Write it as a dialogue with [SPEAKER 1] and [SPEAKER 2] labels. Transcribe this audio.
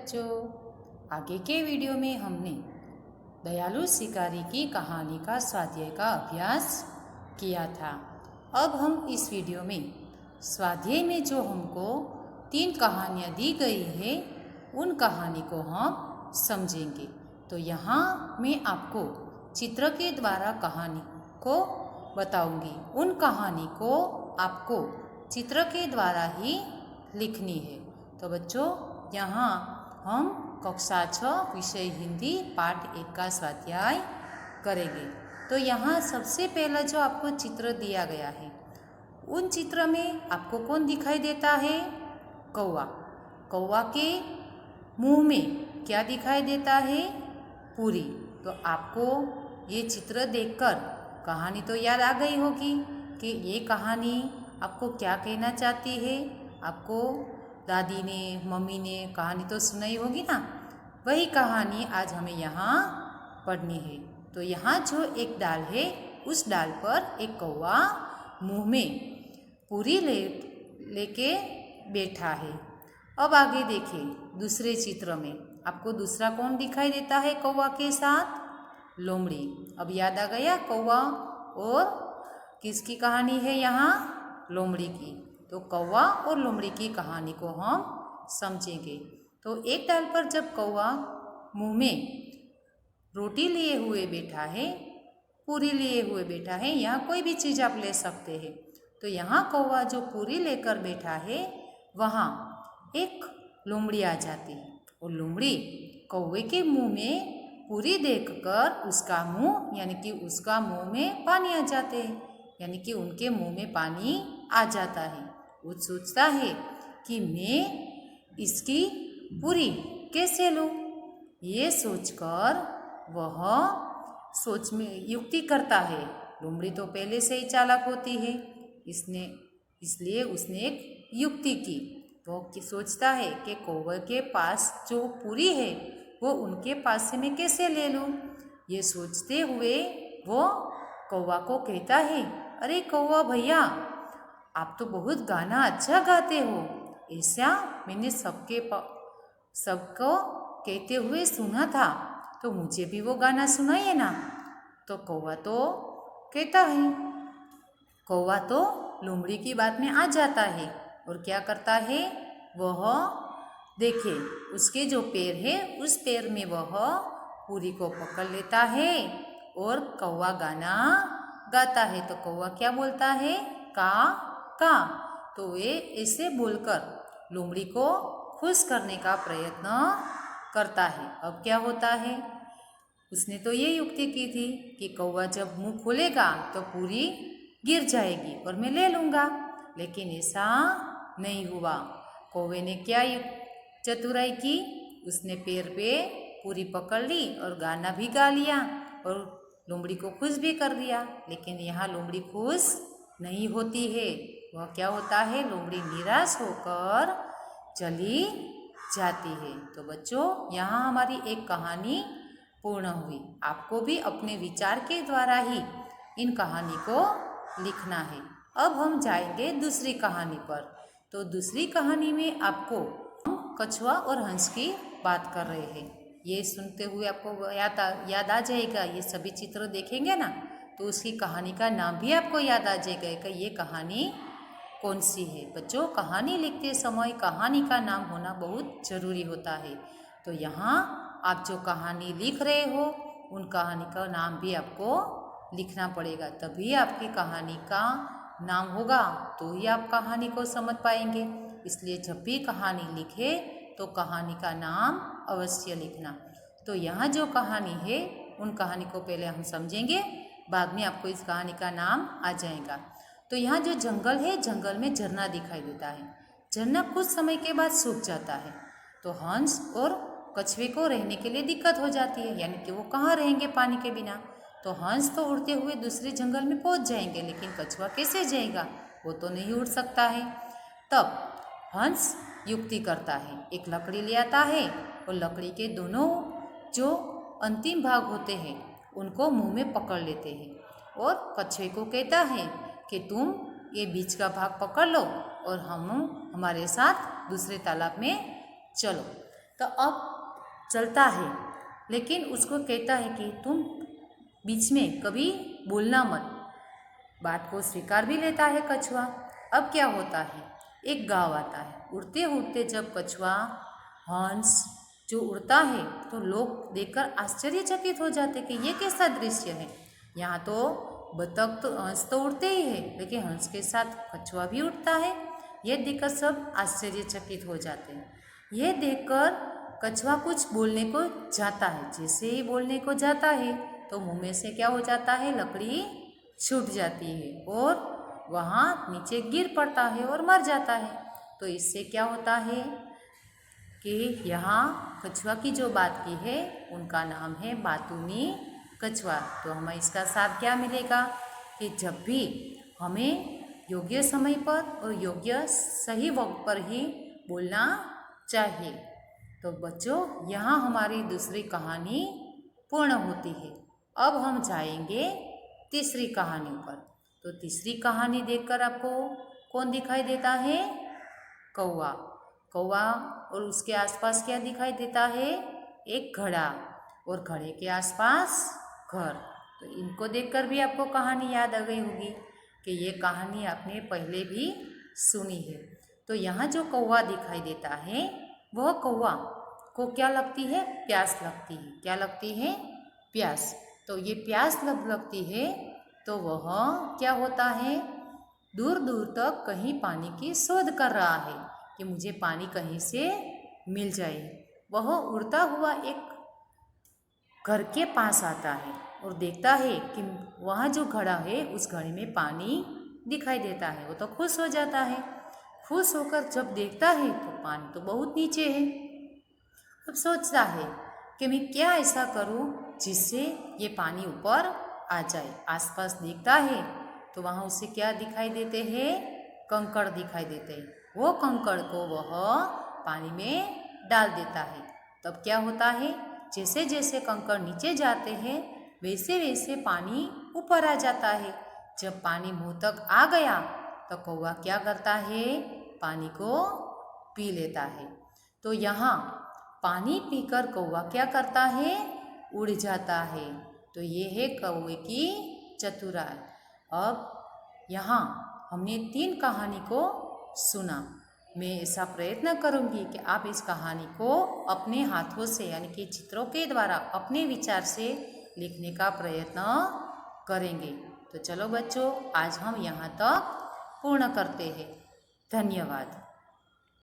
[SPEAKER 1] बच्चों, आगे के वीडियो में हमने दयालु शिकारी की कहानी का स्वाध्याय का अभ्यास किया था। अब हम इस वीडियो में स्वाध्याय में जो हमको 3 कहानियाँ दी गई है उन कहानी को हम समझेंगे। तो यहाँ मैं आपको चित्र के द्वारा कहानी को बताऊंगी। उन कहानी को आपको चित्र के द्वारा ही लिखनी है। तो बच्चों, यहाँ हम कक्षा 6 विषय हिंदी पाठ 1 का स्वाध्याय करेंगे। तो यहाँ सबसे पहला जो आपको चित्र दिया गया है, उन चित्र में आपको कौन दिखाई देता है? कौवा। कौवा के मुंह में क्या दिखाई देता है? पूरी। तो आपको ये चित्र देखकर कहानी तो याद आ गई होगी कि ये कहानी आपको क्या कहना चाहती है। आपको दादी ने, मम्मी ने कहानी तो सुनाई होगी ना, वही कहानी आज हमें यहाँ पढ़नी है। तो यहाँ जो एक डाल है, उस डाल पर एक कौवा मुंह में पूरी लेके बैठा है। अब आगे देखें दूसरे चित्र में आपको दूसरा कौन दिखाई देता है कौवा के साथ? लोमड़ी। अब याद आ गया कौवा और किसकी कहानी है यहाँ? लोमड़ी की। तो कौवा और लोमड़ी की कहानी को हम समझेंगे। तो एक डाल पर जब कौवा मुंह में रोटी लिए हुए बैठा है, पूरी लिए हुए बैठा है, यहाँ कोई भी चीज़ आप ले सकते हैं। तो यहाँ कौवा जो पूरी लेकर बैठा है, वहाँ एक लोमड़ी आ जाती है और लोमड़ी कौवे के मुंह में पूरी देखकर उसका मुंह यानी कि उसका मुंह में पानी आ जाते हैं, यानी कि उनके मुंह में पानी आ जाता है। वो सोचता है कि मैं इसकी पूरी कैसे लूँ। ये सोचकर वह सोच में युक्ति करता है। लोमड़ी तो पहले से ही चालाक होती है, इसलिए उसने एक युक्ति की। वो सोचता है कि कौवे के पास जो पूरी है वो उनके पास से मैं कैसे ले लूँ। ये सोचते हुए वो कौवा को कहता है, अरे कौवा भैया, आप तो बहुत गाना अच्छा गाते हो, ऐसा मैंने सबको कहते हुए सुना था, तो मुझे भी वो गाना सुनाइए ना। तो कौवा तो कहता है, कौवा तो लोमड़ी की बात में आ जाता है और क्या करता है, वह देखे उसके जो पैर है उस पैर में वह पूरी को पकड़ लेता है और कौवा गाना गाता है। तो कौवा क्या बोलता है? का का। तो वे ऐसे बोलकर लोमड़ी को खुश करने का प्रयत्न करता है। अब क्या होता है, उसने तो ये युक्ति की थी कि कौवा जब मुंह खोलेगा तो पूरी गिर जाएगी और मैं ले लूँगा, लेकिन ऐसा नहीं हुआ। कौवे ने क्या चतुराई की, उसने पैर पे पूरी पकड़ ली और गाना भी गा लिया और लोमड़ी को खुश भी कर दिया। लेकिन यहाँ लोमड़ी खुश नहीं होती है। वह क्या होता है, लोमड़ी निराश होकर चली जाती है। तो बच्चों, यहाँ हमारी एक कहानी पूर्ण हुई। आपको भी अपने विचार के द्वारा ही इन कहानी को लिखना है। अब हम जाएंगे दूसरी कहानी पर। तो दूसरी कहानी में आपको हम कछुआ और हंस की बात कर रहे हैं। ये सुनते हुए आपको याद आ जाएगा, ये सभी चित्र देखेंगे ना तो उसकी कहानी का नाम भी आपको याद आ जाएगा कि ये कहानी कौन सी है। बच्चों, कहानी लिखते समय कहानी का नाम होना बहुत ज़रूरी होता है। तो यहाँ आप जो कहानी लिख रहे हो उन कहानी का नाम भी आपको लिखना पड़ेगा, तभी आपकी कहानी का नाम होगा, तो ही आप कहानी को समझ पाएंगे। इसलिए जब भी कहानी लिखे तो कहानी का नाम अवश्य लिखना। तो यहाँ जो कहानी है उन कहानी को पहले हम समझेंगे, बाद में आपको इस कहानी का नाम आ जाएगा। तो यहाँ जो जंगल है, जंगल में झरना दिखाई देता है। झरना कुछ समय के बाद सूख जाता है, तो हंस और कछुए को रहने के लिए दिक्कत हो जाती है, यानी कि वो कहाँ रहेंगे पानी के बिना। तो हंस तो उड़ते हुए दूसरे जंगल में पहुँच जाएंगे, लेकिन कछुआ कैसे जाएगा, वो तो नहीं उड़ सकता है। तब हंस युक्ति करता है, एक लकड़ी ले आता है और लकड़ी के दोनों जो अंतिम भाग होते हैं उनको मुंह में पकड़ लेते हैं और कछुए को कहता है कि तुम ये बीच का भाग पकड़ लो और हम हमारे साथ दूसरे तालाब में चलो। तो अब चलता है, लेकिन उसको कहता है कि तुम बीच में कभी बोलना मत। बात को स्वीकार भी लेता है कछुआ। अब क्या होता है, एक गाँव आता है। उड़ते उड़ते जब कछुआ हंस जो उड़ता है तो लोग देखकर आश्चर्यचकित हो जाते कि ये कैसा दृश्य है। यहाँ तो बतख तो हंस तो उड़ते ही है, लेकिन हंस के साथ कछुआ भी उड़ता है। ये देखकर सब आश्चर्यचकित हो जाते हैं। ये देखकर कछुआ कुछ बोलने को जाता है। जैसे ही बोलने को जाता है तो मुंह में से क्या हो जाता है, लकड़ी छूट जाती है और वहाँ नीचे गिर पड़ता है और मर जाता है। तो इससे क्या होता है कि यहाँ कछुआ की जो बात की है उनका नाम है बातूनी कछुआ। तो हमें इसका साथ क्या मिलेगा कि जब भी हमें योग्य समय पर और योग्य सही वक्त पर ही बोलना चाहिए। तो बच्चों, यहाँ हमारी दूसरी कहानी पूर्ण होती है। अब हम जाएंगे तीसरी कहानी पर। तो तीसरी कहानी देखकर आपको कौन दिखाई देता है? कौवा। कौवा और उसके आसपास क्या दिखाई देता है? एक घड़ा और घड़े के आसपास घर। तो इनको देखकर भी आपको कहानी याद आ गई होगी कि ये कहानी आपने पहले भी सुनी है। तो यहाँ जो कौवा दिखाई देता है वह कौवा को क्या लगती है? प्यास लगती है। क्या लगती है? प्यास। तो ये प्यास लगती है तो वह क्या होता है, दूर दूर तक कहीं पानी की शोध कर रहा है कि मुझे पानी कहीं से मिल जाए। वह उड़ता हुआ एक घर के पास आता है और देखता है कि वहाँ जो घड़ा है उस घड़े में पानी दिखाई देता है। वो तो खुश हो जाता है। खुश होकर जब देखता है तो पानी तो बहुत नीचे है। अब सोचता है कि मैं क्या ऐसा करूं जिससे ये पानी ऊपर आ जाए। आसपास देखता है तो वहाँ उसे क्या दिखाई देते हैं? कंकड़ दिखाई देते हैं। वो कंकड़ को वह पानी में डाल देता है। तब क्या होता है, जैसे जैसे कंकड़ नीचे जाते हैं वैसे वैसे पानी ऊपर आ जाता है। जब पानी मुंह तक आ गया तो कौवा क्या करता है? पानी को पी लेता है। तो यहाँ पानी पीकर कौवा क्या करता है? उड़ जाता है। तो ये है कौवे की चतुराई। अब यहाँ हमने 3 कहानी को सुना। मैं ऐसा प्रयत्न करूँगी कि आप इस कहानी को अपने हाथों से यानी कि चित्रों के द्वारा अपने विचार से लिखने का प्रयत्न करेंगे। तो चलो बच्चों, आज हम यहाँ तक पूर्ण करते हैं। धन्यवाद।